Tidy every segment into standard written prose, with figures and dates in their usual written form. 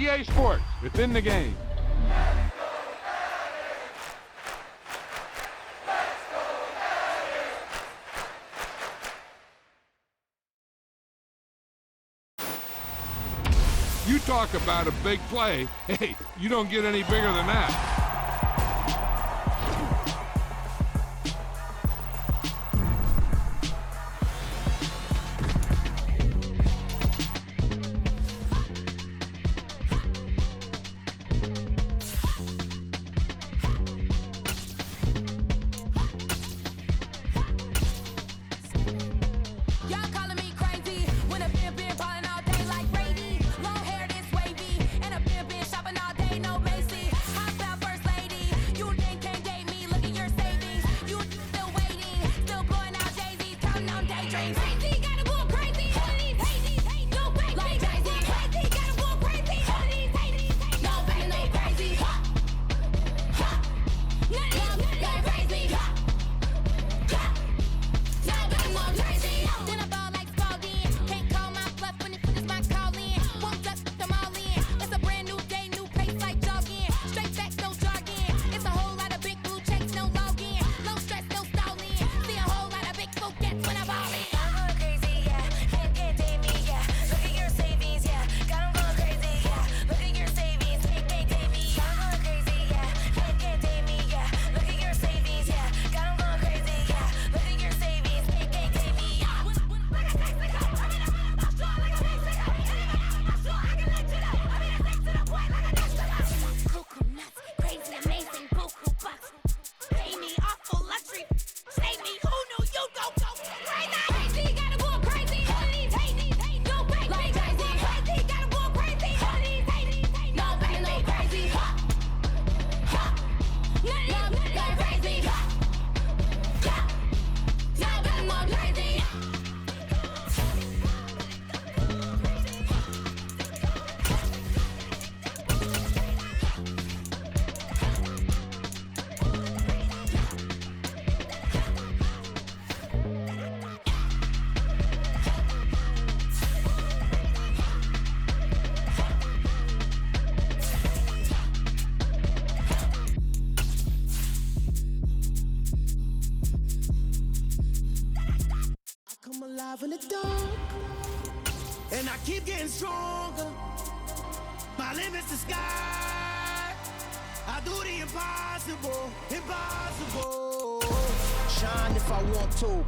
EA Sports, within the game. You talk about a big play. Hey, you don't get any bigger than that. In the dark, and I keep getting stronger. My limit's the sky. I do the impossible, impossible. Shine if I want to.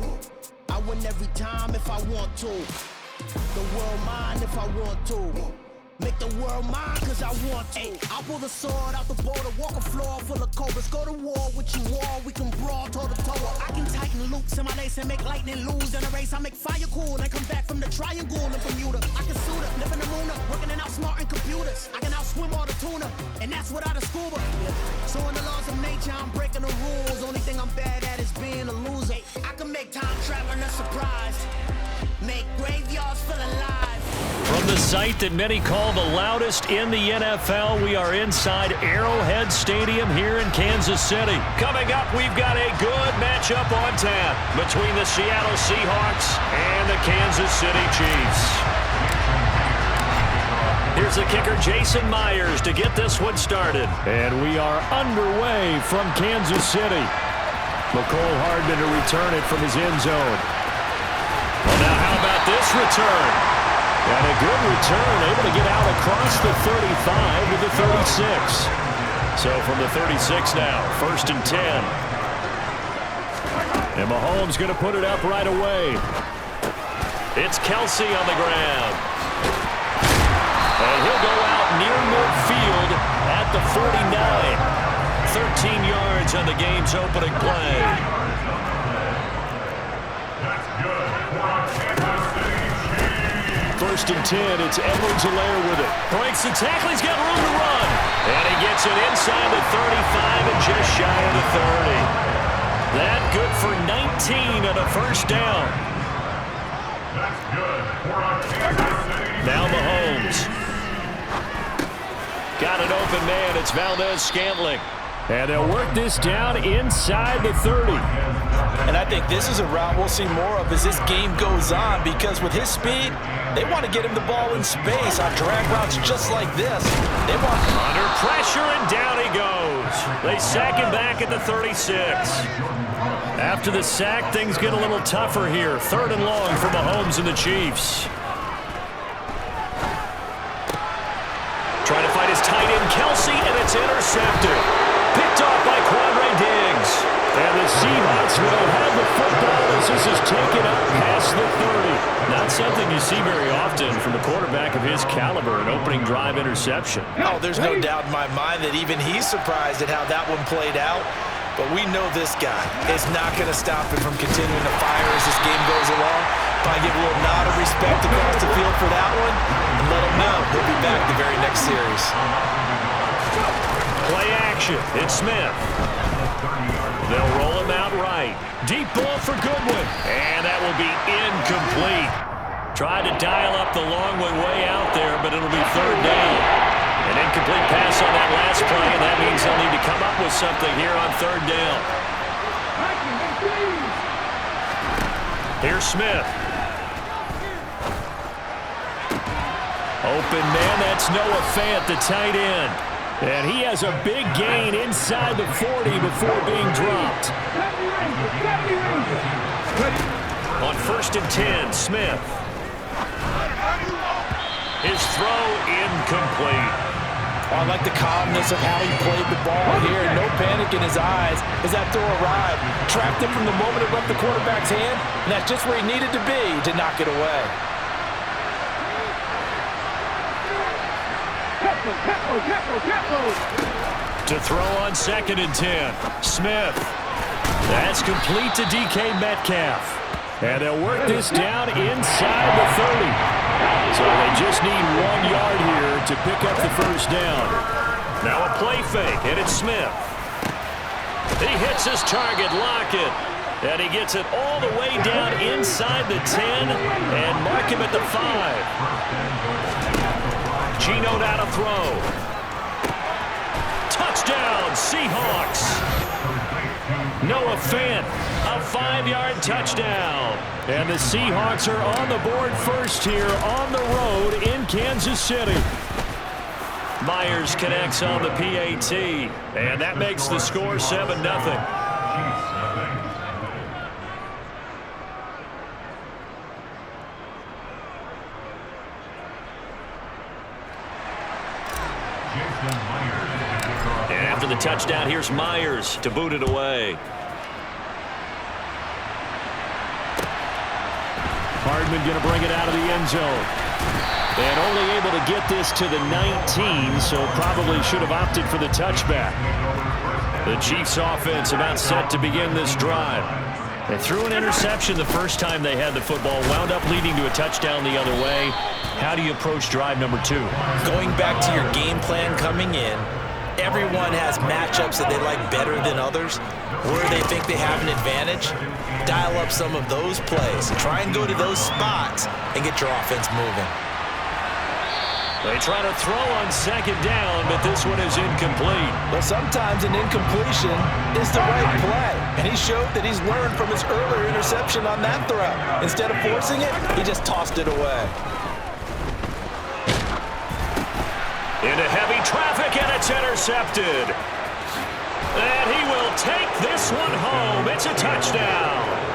I win every time if I want to. The world mine if I want to. Make the world mine cause I want to. I pull the sword out the border, walk a floor full of cobras. Go to war with you all, we can brawl toe to toe. I can tighten loops in my lace and make lightning lose in a race. I make fire cool and come back from the triangle in Bermuda. I can suit up, live in the moon up, working and outsmarting computers. I can outswim all the tuna, and that's without a scuba. So in the laws of nature, I'm breaking the rules. Only thing I'm bad at is being a loser. I can make time traveling a surprise. Make graveyards feel alive. From the site that many call the loudest in the NFL, we are inside Arrowhead Stadium here in Kansas City. Coming up, we've got a good matchup on tap between the Seattle Seahawks and the Kansas City Chiefs. Here's the kicker, Jason Myers, to get this one started. And we are underway from Kansas City. McCole Hardman to return it from his end zone. Well, now how about this return? And a good return, able to get out across the 35 to the 36. So from the 36 now, 1st and 10. And Mahomes going to put it up right away. It's Kelsey on the ground. And he'll go out near midfield at the 49. 13 yards on the game's opening play. 1st and 10, it's Edwards-Helaire with it. Breaks the tackle, he's got room to run. And he gets it inside the 35 and just shy of the 30. That good for 19 and a 1st down. Now Mahomes. Got an open man, it's Valdez-Scantling. And they'll work this down inside the 30. And I think this is a route we'll see more of as this game goes on, because with his speed, they want to get him the ball in space on drag routes just like this. They want under pressure, and down he goes. They sack him back at the 36. After the sack, things get a little tougher here. 3rd and long for Mahomes and the Chiefs. Trying to find his tight end, Kelsey, and it's intercepted. Picked off by Quandre Diggs. And the Seahawks will have the football as this is taken up past the 30. Not something you see very often from a quarterback of his caliber, an opening drive interception. Oh, there's no doubt in my mind that even he's surprised at how that one played out. But we know this guy is not going to stop him from continuing to fire as this game goes along. Probably give a little nod of respect across the field for that one, and let him know he'll be back the very next series. Play action. It's Smith. They'll roll him out right. Deep ball for Goodwin. And that will be incomplete. Tried to dial up the long one way out there, but it'll be 3rd down. An incomplete pass on that last play, and that means they'll need to come up with something here on 3rd down. Here's Smith. Open man, that's Noah Fant, the tight end. And he has a big gain inside the 40 before being dropped. On 1st and 10, Smith. His throw incomplete. I like the calmness of how he played the ball here. No panic in his eyes as that throw arrived. Trapped him from the moment it left the quarterback's hand, and that's just where he needed to be to knock it away. To throw on 2nd and 10. Smith. That's complete to DK Metcalf. And they'll work this down inside the 30. So they just need 1 yard here to pick up the 1st down. Now a play fake, and it's Smith. He hits his target, Lockett. And he gets it all the way down inside the 10 and mark him at the 5. Geno now to throw. Touchdown, Seahawks. Noah Fant, a 5-yard touchdown. And the Seahawks are on the board first here on the road in Kansas City. Myers connects on the PAT, and that makes the score 7-0. And after the touchdown, here's Myers to boot it away. Hardman going to bring it out of the end zone. And only able to get this to the 19, so probably should have opted for the touchback. The Chiefs offense about set to begin this drive. They threw an interception the first time they had the football, wound up leading to a touchdown the other way. How do you approach drive number 2? Going back to your game plan coming in, everyone has matchups that they like better than others, where they think they have an advantage. Dial up some of those plays. Try and go to those spots and get your offense moving. They try to throw on 2nd down, but this one is incomplete. But sometimes an incompletion is the right play. And he showed that he's learned from his earlier interception on that throw. Instead of forcing it, he just tossed it away. Into heavy traffic, and it's intercepted. And he will take this one home. It's a touchdown.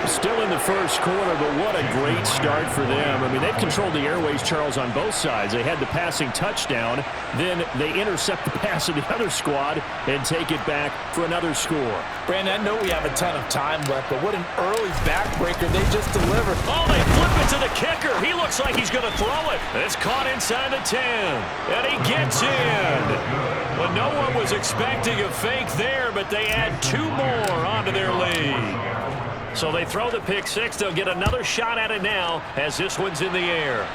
Still in the first quarter, but what a great start for them. I mean, they've controlled the airways, Charles, on both sides. They had the passing touchdown. Then they intercept the pass of the other squad and take it back for another score. Brandon, I know we have a ton of time left, but what an early backbreaker they just delivered. Oh, they flip it to the kicker. He looks like he's going to throw it. It's caught inside the 10, and he gets in. Well, no one was expecting a fake there, but they add 2 more onto their lead. So they throw the pick 6. They'll get another shot at it now as this one's in the air.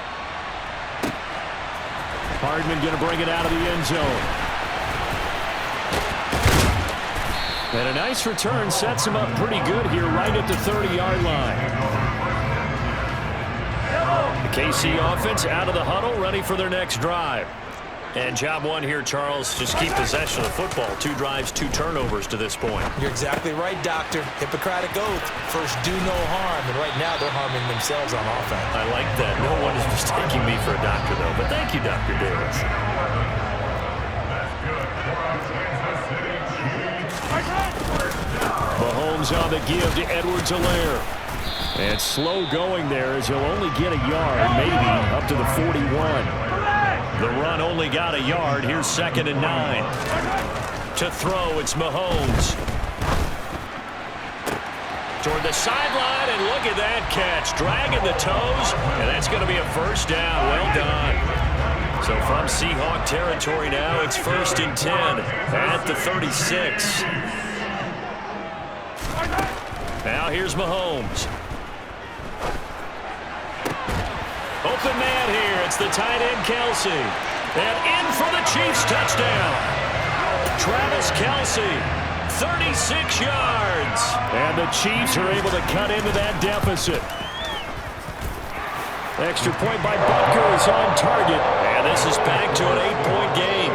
Hardman going to bring it out of the end zone. And a nice return sets him up pretty good here right at the 30-yard line. The KC offense out of the huddle, ready for their next drive. And job one here, Charles, just keep possession of the football. 2 drives, 2 turnovers to this point. You're exactly right, Doctor. Hippocratic oath. First, do no harm. And right now, they're harming themselves on offense. I like that. No one is mistaking me for a doctor, though. But thank you, Dr. Davis. Mahomes on the give to Edwards-Helaire. And slow going there as he'll only get a yard, maybe up to the 41. The run only got a yard. Here's 2nd and 9. To throw, it's Mahomes. Toward the sideline, and look at that catch. Dragging the toes, and that's going to be a first down. Well done. So from Seahawk territory now, it's 1st and 10 at the 36. Now here's Mahomes. Open man here. It's the tight end, Kelsey. And in for the Chiefs touchdown. Travis Kelsey, 36 yards. And the Chiefs are able to cut into that deficit. Extra point by Butker is on target. And this is back to an 8-point game.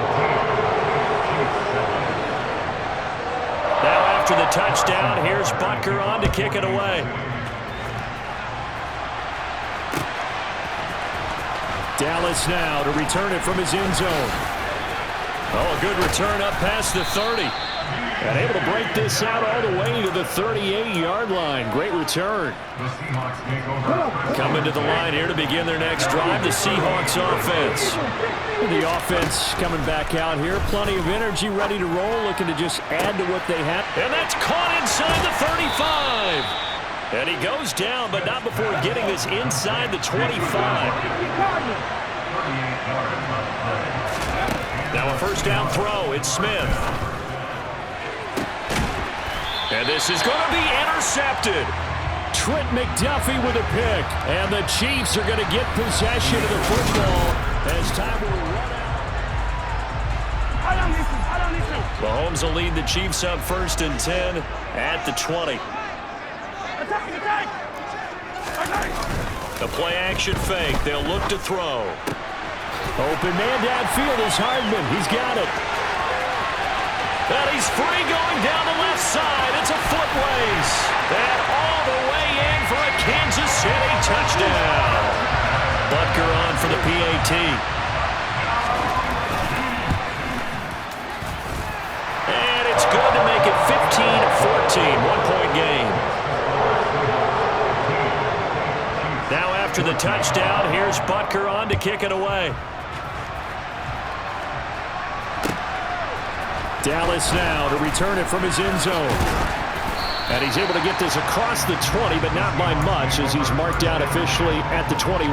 Now after the touchdown, here's Butker on to kick it away. Dallas now to return it from his end zone. Oh, a good return up past the 30. And able to break this out all the way to the 38-yard line. Great return. Coming to the line here to begin their next drive, the Seahawks offense. The offense coming back out here. Plenty of energy, ready to roll, looking to just add to what they have. And that's caught inside the 35. And he goes down, but not before getting this inside the 25. Now a first down throw. It's Smith. And this is going to be intercepted. Trent McDuffie with a pick. And the Chiefs are going to get possession of the football as time will run out. Mahomes will lead the Chiefs up 1st and 10 at the 20. The play-action fake. They'll look to throw. Open man downfield is Hardman. He's got it. And he's free going down the left side. It's a foot race. And all the way in for a Kansas City touchdown. Butker on for the PAT. And it's good to make it 15-14. 1-point game. Now after the touchdown, here's Butker on to kick it away. Dallas now to return it from his end zone. And he's able to get this across the 20, but not by much as he's marked out officially at the 21.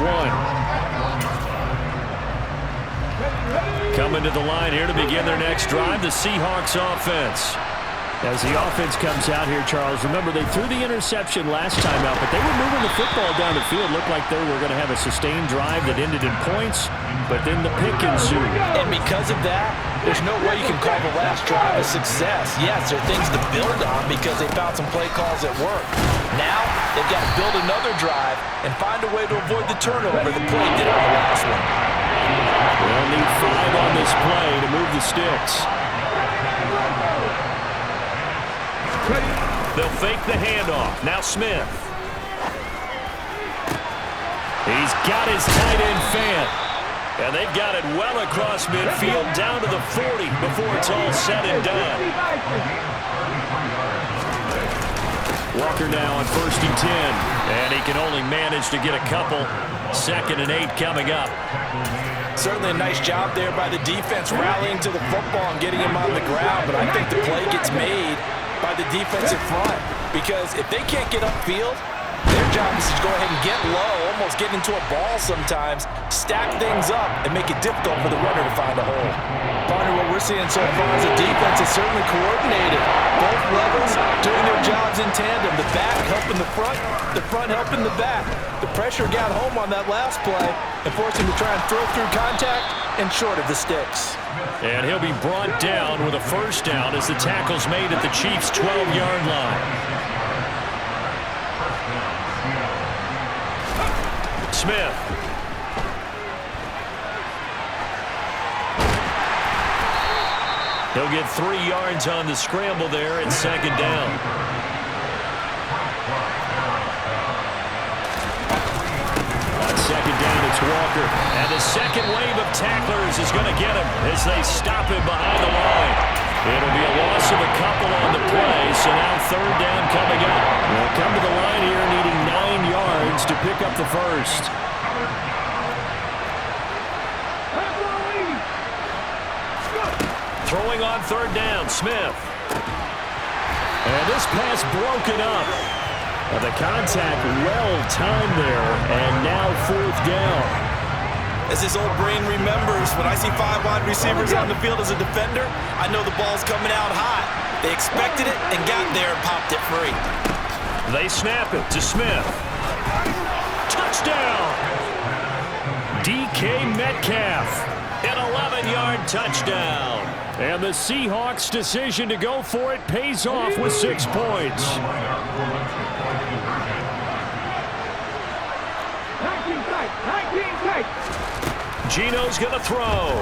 Coming to the line here to begin their next drive, the Seahawks offense. As the offense comes out here, Charles, remember they threw the interception last time out, but they were moving the football down the field. Looked like they were going to have a sustained drive that ended in points, but then the pick ensued. And because of that, there's no way you can call the last drive a success. Yes, there are things to build on because they found some play calls that work. Now, they've got to build another drive and find a way to avoid the turnover the play did on the last one. They'll need 5 on this play to move the sticks. They'll fake the handoff. Now Smith. He's got his tight end fan. And they've got it well across midfield down to the 40 before it's all said and done. Walker now on 1st and 10. And he can only manage to get a couple. 2nd and 8 coming up. Certainly a nice job there by the defense rallying to the football and getting him on the ground. But I think the play gets made by the defensive front, because if they can't get upfield, their job is to go ahead and get low, almost get into a ball sometimes, stack things up, and make it difficult for the runner to find a hole. Partner, what we're seeing so far is the defense is certainly coordinated. Both levels doing their jobs in tandem. The back helping the front helping the back. The pressure got home on that last play and forced him to try and throw through contact and short of the sticks. And he'll be brought down with a first down as the tackle's made at the Chiefs' 12-yard line. Smith. He'll get 3 yards on the scramble there at second down. On second down, it's Walker. And the second wave of tacklers is going to get him as they stop him behind the line. It'll be a loss of a couple on the play, so now third down coming up. They'll come to the line here needing 9 yards to pick up the first. Throwing on third down, Smith. And this pass broken up. The contact well-timed there, and now fourth down. As his old brain remembers, when I see 5 wide receivers on the field as a defender, I know the ball's coming out hot. They expected it and got there and popped it free. They snap it to Smith. Touchdown! DK Metcalf, an 11-yard touchdown. And the Seahawks' decision to go for it pays off with 6 points. Geno's going to throw.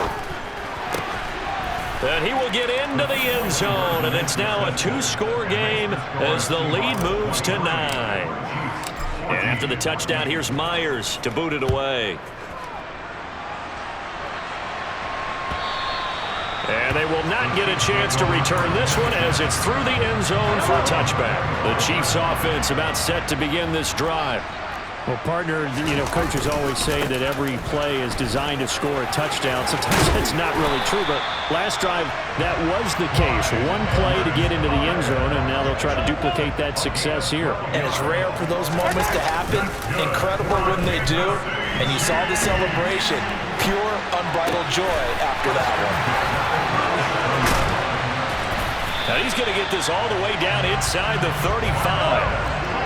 And he will get into the end zone, and it's now a 2-score game as the lead moves to 9. And after the touchdown, here's Myers to boot it away. And they will not get a chance to return this one as it's through the end zone for a touchback. The Chiefs offense about set to begin this drive. Well, partner, coaches always say that every play is designed to score a touchdown. Sometimes that's not really true, but last drive, that was the case. One play to get into the end zone, and now they'll try to duplicate that success here. And it's rare for those moments to happen. Incredible when they do. And you saw the celebration. Pure, unbridled joy after that one. Now he's going to get this all the way down inside the 35.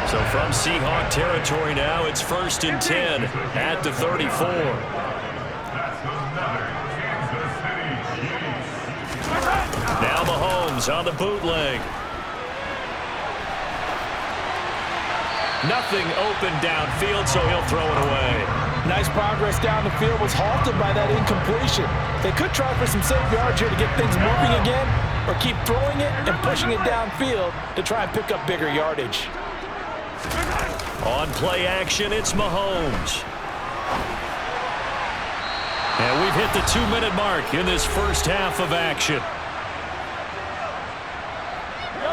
So from Seahawk territory now, it's 1st and 10 at the 34. Now Mahomes on the bootleg. Nothing open downfield, so he'll throw it away. Nice progress down the field, was halted by that incompletion. They could try for some safe yards here to get things moving again, or keep throwing it and pushing it downfield to try and pick up bigger yardage. On play action, it's Mahomes. And we've hit the 2-minute mark in this first half of action.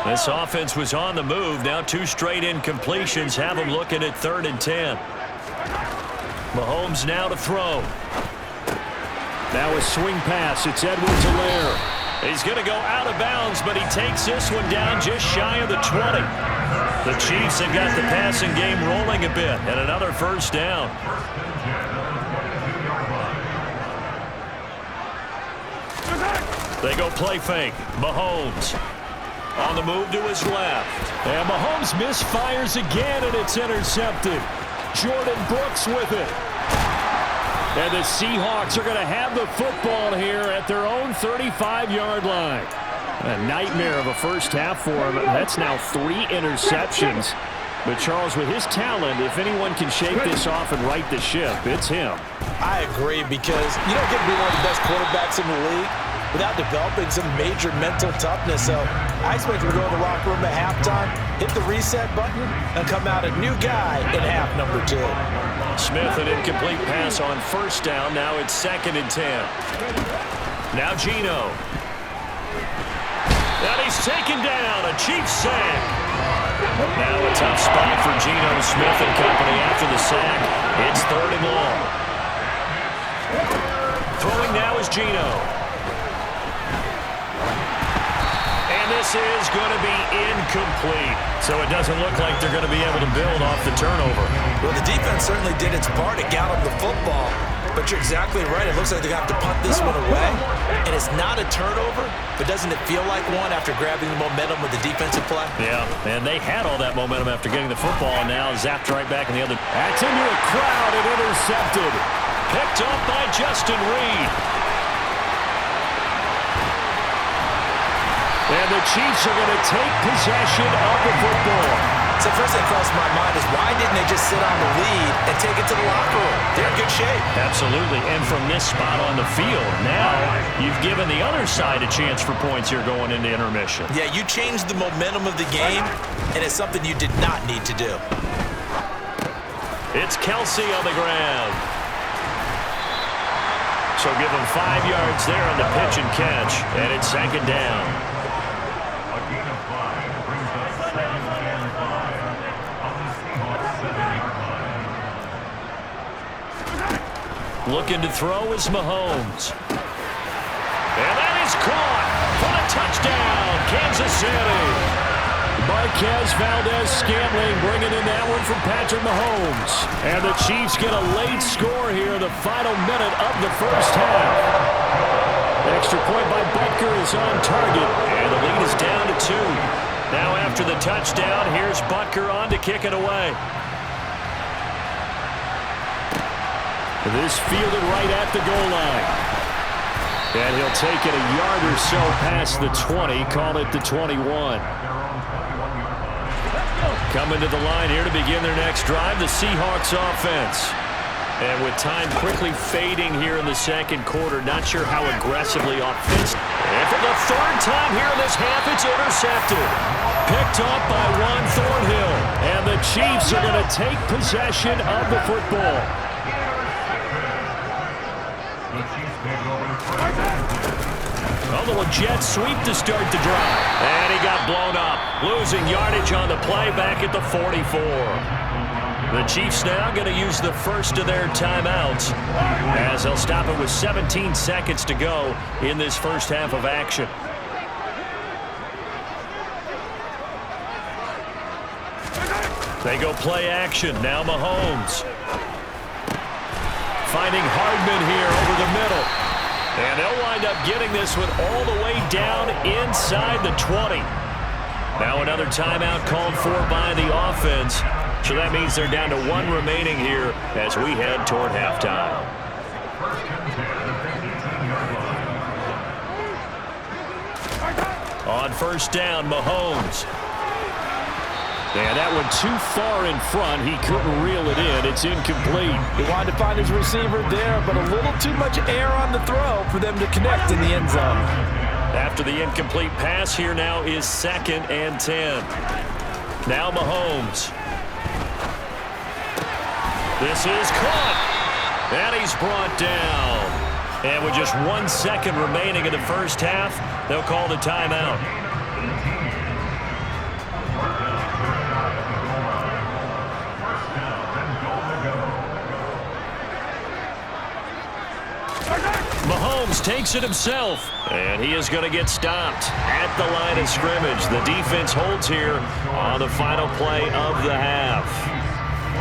This offense was on the move. Now 2 straight incompletions have them looking at 3rd and 10. Mahomes now to throw. Now a swing pass. It's Edwards-Helaire. He's going to go out of bounds, but he takes this one down just shy of the 20. The Chiefs have got the passing game rolling a bit, and another first down. They go play fake. Mahomes on the move to his left. And Mahomes misfires again, and it's intercepted. Jordan Brooks with it. And the Seahawks are going to have the football here at their own 35-yard line. A nightmare of a first half for him. That's now 3 interceptions. But Charles, with his talent, if anyone can shake this off and right the ship, it's him. I agree, because you don't get to be one of the best quarterbacks in the league without developing some major mental toughness. So I expect him to go in the locker room at halftime, hit the reset button, and come out a new guy in half number 2. Smith, an incomplete pass on first down. Now it's 2nd and 10. Now Geno. And he's taken down. A Chiefs sack. Now a tough spot for Geno Smith and company after the sack. It's 3rd and long. Throwing now is Geno. And this is going to be incomplete. So it doesn't look like they're going to be able to build off the turnover. Well, the defense certainly did its part to gallop the football. But you're exactly right. It looks like they're going to have to punt this one away. And it's not a turnover, but doesn't it feel like one after grabbing the momentum with the defensive play? Yeah, and they had all that momentum after getting the football, and now zapped right back in the other. That's into a crowd and intercepted. Picked up by Justin Reed. And the Chiefs are going to take possession of the football. So first thing that crossed my mind is why didn't they just sit on the lead and take it to the locker room? They're in good shape. Absolutely. And from this spot on the field, now you've given the other side a chance for points here going into intermission. Yeah, you changed the momentum of the game, and it's something you did not need to do. It's Kelsey on the ground. So give him 5 yards there on the pitch and catch, and it's second down. Looking to throw is Mahomes. And that is caught for the touchdown, Kansas City. Marquez Valdez-Scantling bringing in that one from Patrick Mahomes. And the Chiefs get a late score here in the final minute of the first half. Extra point by Butker is on target, and the lead is down to 2. Now after the touchdown, here's Butker on to kick it away. This fielded right at the goal line. And he'll take it a yard or so past the 20, call it the 21. Coming to the line here to begin their next drive, the Seahawks offense. And with time quickly fading here in the second quarter, not sure how aggressively offensive. And for the third time here in this half, it's intercepted. Picked up by Juan Thornhill. And the Chiefs are going to take possession of the football. A little jet sweep to start the drive. And he got blown up. Losing yardage on the play back at the 44. The Chiefs now going to use the first of their timeouts as they'll stop it with 17 seconds to go in this first half of action. They go play action. Now Mahomes. Finding Hardman here over the middle. And they'll wind up getting this one all the way down inside the 20. Now another timeout called for by the offense. So that means they're down to 1 remaining here as we head toward halftime. On first down, Mahomes. And that one too far in front. He couldn't reel it in. It's incomplete. He wanted to find his receiver there, but a little too much air on the throw for them to connect in the end zone. After the incomplete pass, here now is 2nd and 10. Now Mahomes. This is caught. And he's brought down. And with just 1 second remaining in the first half, they'll call the timeout. Mahomes takes it himself, and he is going to get stopped at the line of scrimmage. The defense holds here on the final play of the half.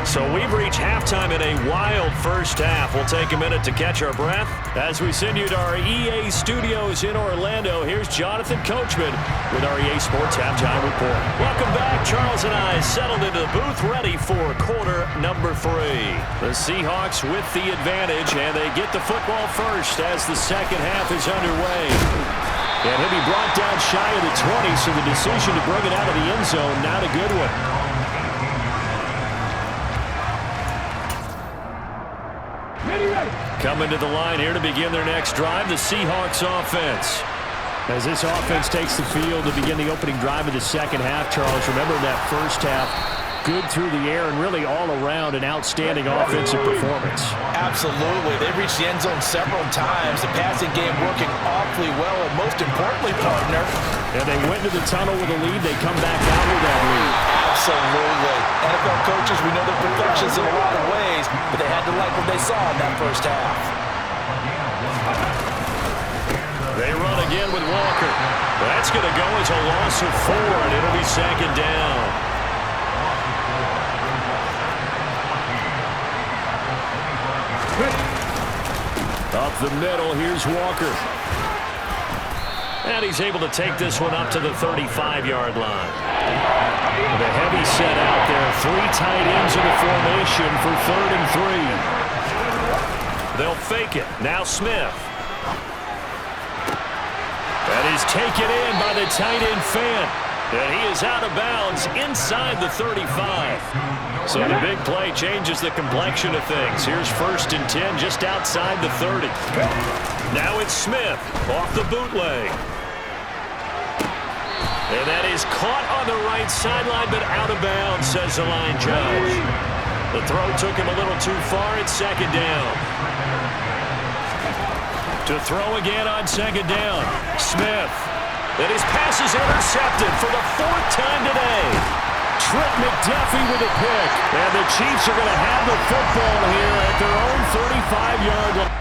So we've reached halftime in a wild first half. We'll take a minute to catch our breath as we send you to our EA studios in Orlando. Here's Jonathan Coachman with our EA Sports Halftime Report. Welcome back. Charles and I settled into the booth ready for quarter number 3. The Seahawks with the advantage, and they get the football first as the second half is underway. And he'll be brought down shy of the 20, so the decision to bring it out of the end zone, not a good one. Coming to the line here to begin their next drive, the Seahawks offense. As this offense takes the field to begin the opening drive of the second half, Charles, remember that first half, good through the air and really all around an outstanding offensive performance. Absolutely. They reached the end zone several times. The passing game working awfully well, and most importantly, partner. And they went to the tunnel with a lead. They come back out with that lead. Absolutely. NFL coaches, we know they're perfections in a lot of ways, but they had to like what they saw in that first half. They run again with Walker. That's going to go as a loss of 4, and it'll be second down. Up the middle, here's Walker. And he's able to take this one up to the 35-yard line. With a heavy set out there, 3 tight ends in the formation for 3rd and 3. They'll fake it. Now Smith. That is taken in by the tight end Fant. And he is out of bounds inside the 35. So the big play changes the complexion of things. Here's 1st and 10 just outside the 30. Now it's Smith off the bootleg. And that is caught on the right sideline, but out of bounds, says the line judge. The throw took him a little too far. It's 2nd down. To throw again on 2nd down. Smith. And his pass is intercepted for the 4th time today. Trent McDuffie with a pick. And the Chiefs are going to have the football here at their own 35-yard line.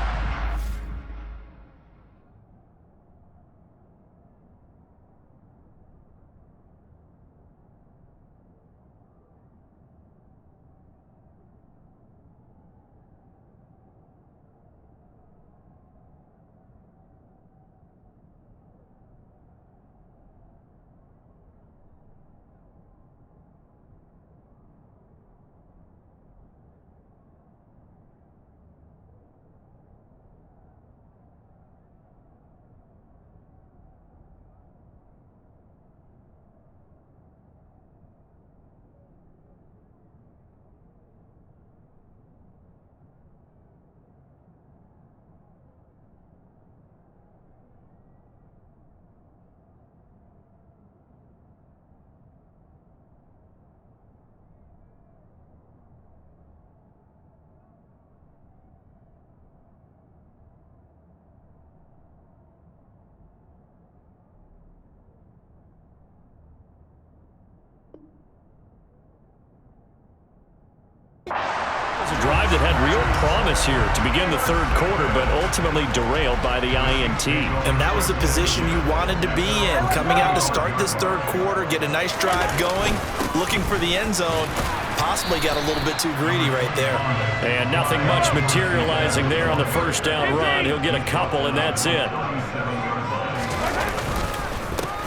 It was a drive that had real promise here to begin the 3rd quarter, but ultimately derailed by the INT. And that was the position you wanted to be in. Coming out to start this 3rd quarter, get a nice drive going, looking for the end zone. Possibly got a little bit too greedy right there. And nothing much materializing there on the 1st down run. He'll get a couple, and that's it.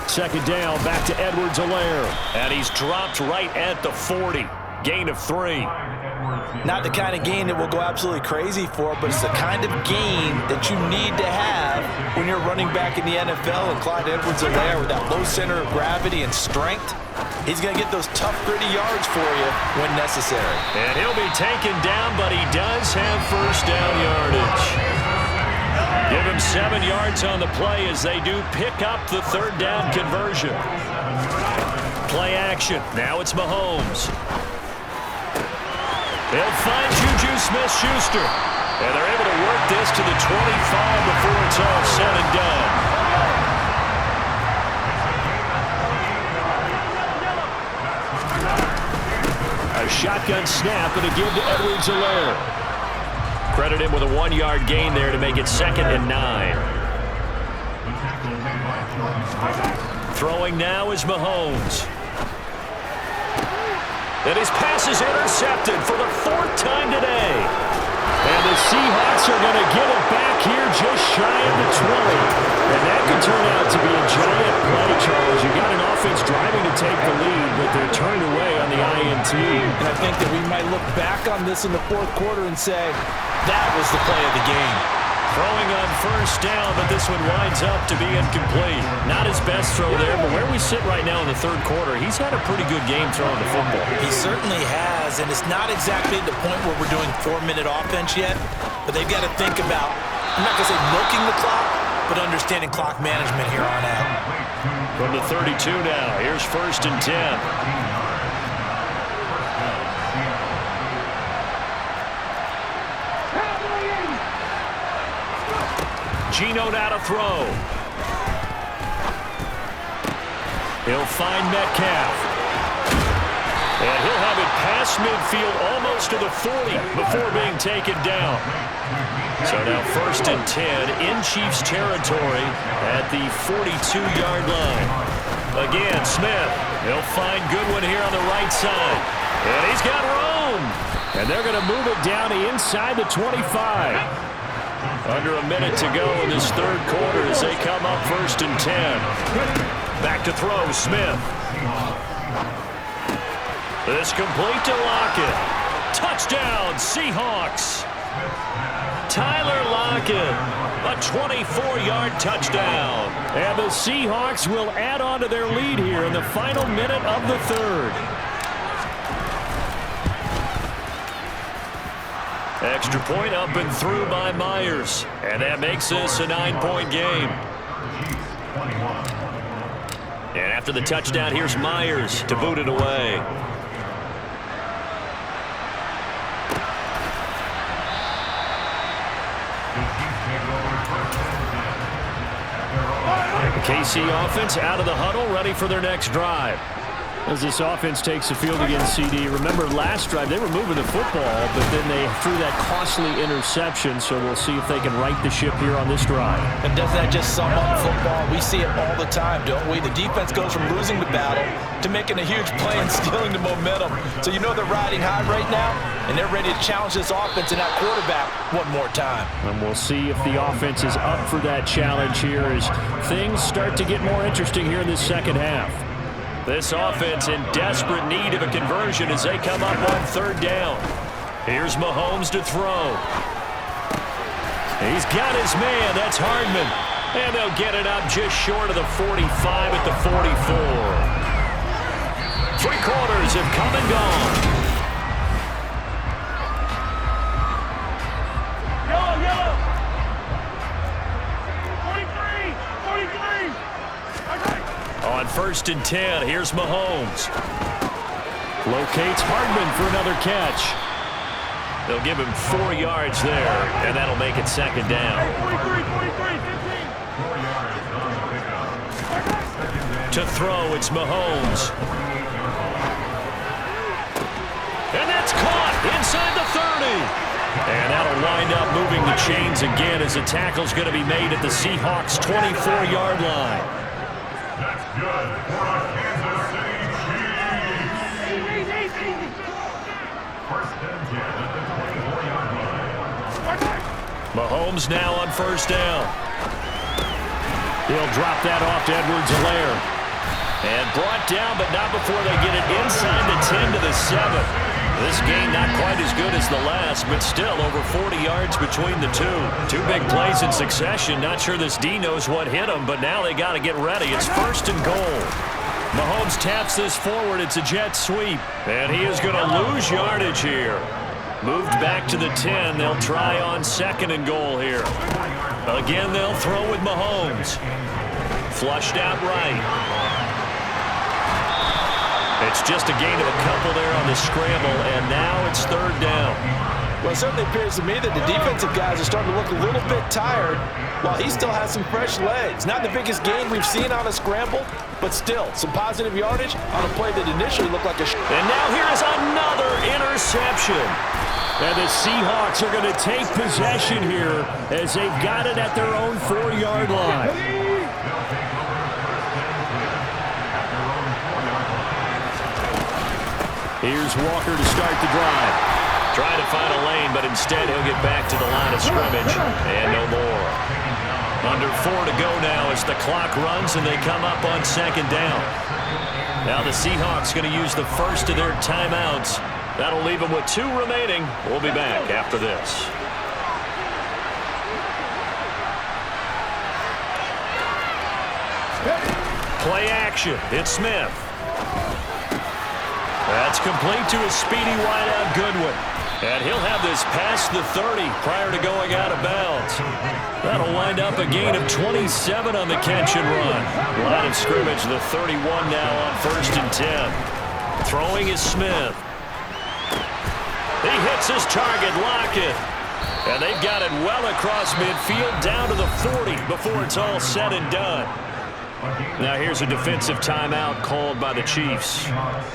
2nd down, back to Edwards-Helaire. And he's dropped right at the 40. Gain of 3. Not the kind of gain that we'll go absolutely crazy for, but it's the kind of gain that you need to have when you're running back in the NFL. And Clyde Edwards-Helaire, with that low center of gravity and strength, he's going to get those tough, gritty yards for you when necessary. And he'll be taken down, but he does have 1st down yardage. Give him 7 yards on the play as they do pick up the 3rd down conversion. Play action. Now it's Mahomes. They'll find Juju Smith-Schuster. And they're able to work this to the 25 before it's all said and done. A shotgun snap and a give to Edwards-Helaire. Credit him with a 1-yard gain there to make it 2nd and 9. Throwing now is Mahomes. And his pass is intercepted for the 4th time today. And the Seahawks are going to get it back here just shy of the 20. And that could turn out to be a giant play, Charles. You got an offense driving to take the lead, but they're turned away on the INT. And I think that we might look back on this in the 4th quarter and say, that was the play of the game. Throwing on 1st down, but this one winds up to be incomplete. Not his best throw there, but where we sit right now in the 3rd quarter, he's had a pretty good game throwing the football. He certainly has, and it's not exactly at the point where we're doing 4-minute offense yet, but they've got to think about, I'm not going to say milking the clock, but understanding clock management here on out. From the 32 now, here's 1st and 10. Geno now to throw. He'll find Metcalf. And he'll have it past midfield almost to the 40 before being taken down. So now 1st and 10 in Chiefs territory at the 42-yard line. Again, Smith. He'll find Goodwin here on the right side. And he's got room. And they're going to move it down to inside the 25. Under a minute to go in this 3rd quarter as they come up 1st and 10. Back to throw, Smith. This complete to Lockett. Touchdown, Seahawks. Tyler Lockett, a 24-yard touchdown. And the Seahawks will add on to their lead here in the final minute of the third. Extra point up and through by Myers. And that makes this a 9-point game. And after the touchdown, here's Myers to boot it away. The KC offense out of the huddle, ready for their next drive. As this offense takes the field against CD, remember last drive they were moving the football, but then they threw that costly interception, so we'll see if they can right the ship here on this drive. And doesn't that just sum up football? We see it all the time, don't we? The defense goes from losing the battle to making a huge play and stealing the momentum. So you know they're riding high right now, and they're ready to challenge this offense and that quarterback one more time. And we'll see if the offense is up for that challenge here as things start to get more interesting here in this second half. This offense in desperate need of a conversion as they come up on third down. Here's Mahomes to throw. He's got his man. That's Hardman. And they'll get it up just short of the 45 at the 44. 3 quarters have come and gone. On 1st and 10, here's Mahomes. Locates Hardman for another catch. They'll give him 4 yards there, and that'll make it second down. To throw, it's Mahomes. And that's caught inside the 30. And that'll wind up moving the chains again as the tackle's going to be made at the Seahawks' 24-yard line. Mahomes now on 1st down. He'll drop that off to Edwards-Helaire. And brought down, but not before they get it inside the 10 to the 7. This game not quite as good as the last, but still over 40 yards between the two. 2 big plays in succession. Not sure this D knows what hit him, but now they got to get ready. It's 1st and goal. Mahomes taps this forward. It's a jet sweep. And he is going to lose yardage here. Moved back to the 10. They'll try on 2nd and goal here. Again, they'll throw with Mahomes. Flushed out right. It's just a gain of a couple there on the scramble, and now it's 3rd down. Well, it certainly appears to me that the defensive guys are starting to look a little bit tired while he still has some fresh legs. Not the biggest gain we've seen on a scramble, but still some positive yardage on a play that initially looked like a... And now here is another interception. And the Seahawks are going to take possession here as they've got it at their own 4-yard line. Here's Walker to start the drive. Trying to find a lane, but instead he'll get back to the line of scrimmage. And no more. Under 4 to go now as the clock runs and they come up on 2nd down. Now the Seahawks going to use the first of their timeouts. That'll leave them with 2 remaining. We'll be back after this. Play action. It's Smith. That's complete to a speedy wideout Goodwin. And he'll have this past the 30 prior to going out of bounds. That'll wind up a gain of 27 on the catch and run. Line of scrimmage, the 31 now on 1st and 10. Throwing is Smith. He hits his target, Lockett. And they've got it well across midfield down to the 40 before it's all said and done. Now here's a defensive timeout called by the Chiefs.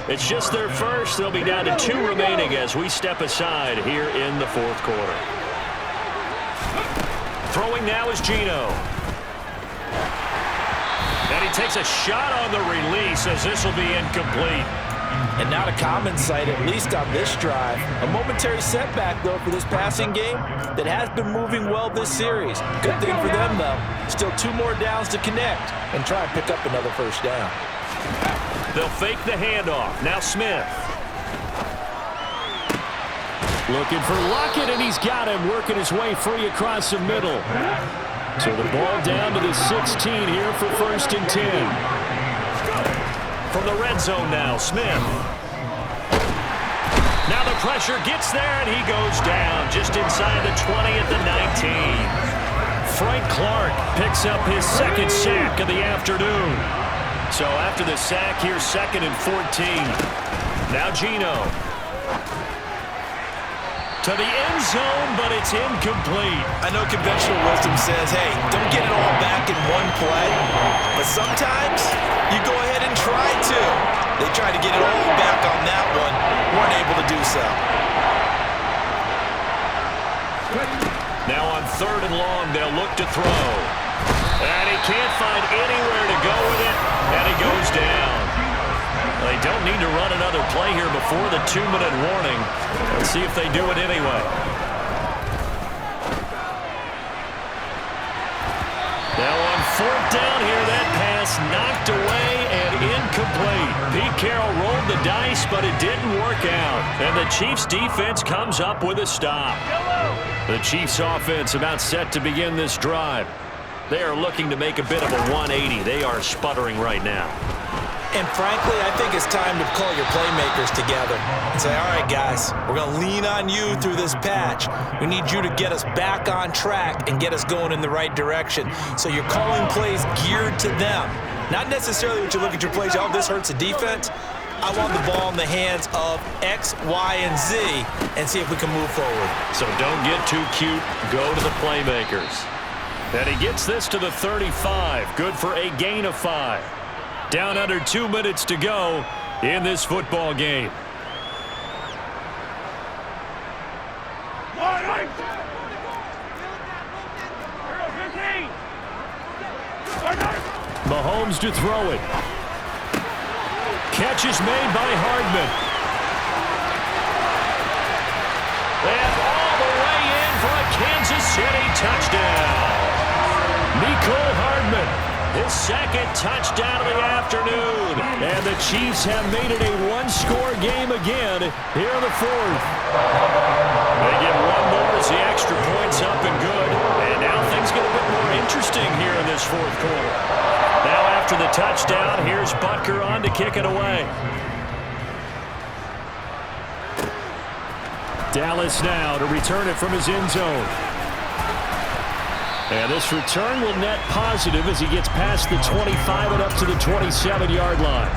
It's just their first. They'll be down to 2 remaining as we step aside here in the 4th quarter. Throwing now is Geno. And he takes a shot on the release as this will be incomplete. And not a common sight, at least on this drive. A momentary setback, though, for this passing game that has been moving well this series. Good thing for them, though. Still 2 more downs to connect and try and pick up another 1st down. They'll fake the handoff. Now Smith. Looking for Lockett, and he's got him, working his way free across the middle. So the ball down to the 16 here for 1st and 10. From the red zone now, Smith. Now the pressure gets there, and he goes down just inside the 20 at the 19. Frank Clark picks up his 2nd sack of the afternoon. So after the sack, here's 2nd and 14. Now Geno. To the end zone, but it's incomplete. I know conventional wisdom says, hey, don't get it all back in one play. But sometimes you go ahead and try to. They tried to get it all back on that one. Weren't able to do so. Now on 3rd and long, they'll look to throw. And he can't find anywhere to go with it, and he goes down. They don't need to run another play here before the 2-minute warning. Let's see if they do it anyway. Now on 4th down here, that pass knocked away and incomplete. Pete Carroll rolled the dice, but it didn't work out. And the Chiefs' defense comes up with a stop. The Chiefs' offense about set to begin this drive. They are looking to make a bit of a 180. They are sputtering right now. And frankly, I think it's time to call your playmakers together and say, all right, guys, we're going to lean on you through this patch. We need you to get us back on track and get us going in the right direction. So you're calling plays geared to them. Not necessarily what you look at your plays, oh, this hurts the defense. I want the ball in the hands of X, Y, and Z and see if we can move forward. So don't get too cute. Go to the playmakers. And he gets this to the 35. Good for a gain of 5. Down under 2 minutes to go in this football game. Mahomes to throw it. Catch is made by Hardman. And all the way in for a Kansas City touchdown. Mecole Hardman. His 2nd touchdown of the afternoon. And the Chiefs have made it a 1-score game again here in the 4th. They get one more as the extra point's up and good. And now things get a bit more interesting here in this 4th quarter. Now after the touchdown, here's Butker on to kick it away. Dallas now to return it from his end zone. And this return will net positive as he gets past the 25 and up to the 27-yard line.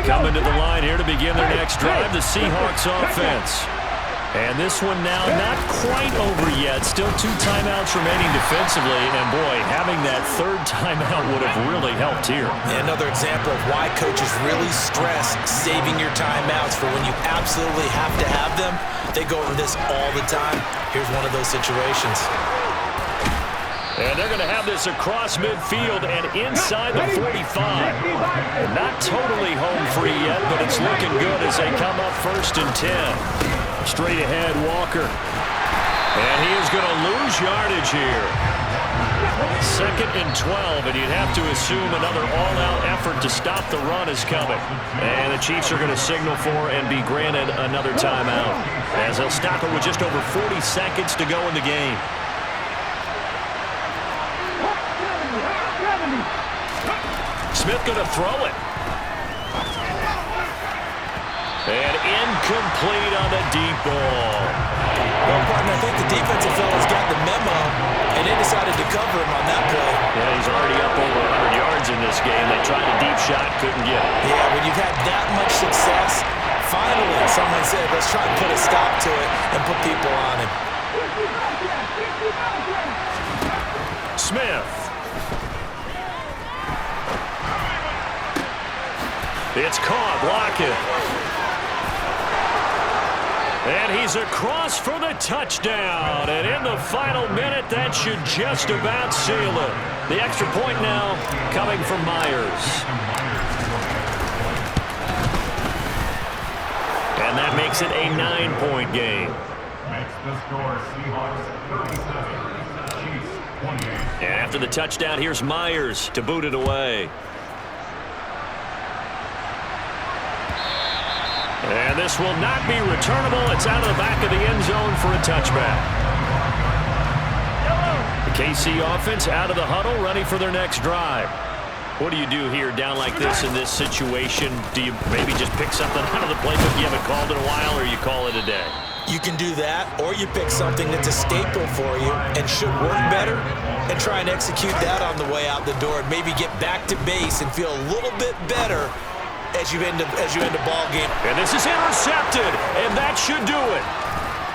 Coming to the line here to begin their next drive, the Seahawks offense. And this one now not quite over yet. Still 2 timeouts remaining defensively. And, boy, having that 3rd timeout would have really helped here. And another example of why coaches really stress saving your timeouts for when you absolutely have to have them. They go over this all the time. Here's one of those situations. And they're going to have this across midfield and inside the 45. Not totally home free yet, but it's looking good as they come up 1st and 10. Straight ahead, Walker. And he is going to lose yardage here. 2nd and 12, and you'd have to assume another all-out effort to stop the run is coming. And the Chiefs are going to signal for and be granted another timeout, as they'll stop it with just over 40 seconds to go in the game. Smith going to throw it. And incomplete on the deep ball. Well, partner, I think the defensive fellas got the memo, and they decided to cover him on that play. Yeah, he's already up over 100 yards in this game. They tried a deep shot, couldn't get it. Yeah, when you've had that much success, finally someone said, let's try and put a stop to it and put people on him. Smith. It's caught. Lockett. And he's across for the touchdown. And in the final minute, that should just about seal it. The extra point now coming from Myers. And that makes it a 9-point game. Makes the score Seahawks 37, Chiefs 28. And after the touchdown, here's Myers to boot it away. And this will not be returnable. It's out of the back of the end zone for a touchback. The KC offense out of the huddle, ready for their next drive. What do you do here down like this in this situation? Do you maybe just pick something out of the playbook you haven't called in a while, or you call it a day? You can do that, or you pick something that's a staple for you and should work better and try and execute that on the way out the door and maybe get back to base and feel a little bit better as you end a ball game. And this is intercepted, and that should do it.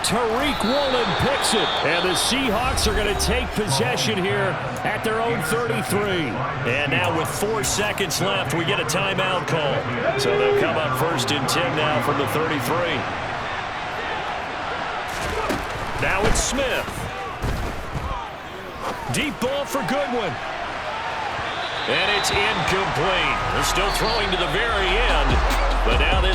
Tariq Woolen picks it, and the Seahawks are going to take possession here at their own 33. And now with 4 seconds left, we get a timeout call. So they'll come up 1st and 10 now from the 33. Now it's Smith. Deep ball for Goodwin. And it's incomplete. They're still throwing to the very end, but now this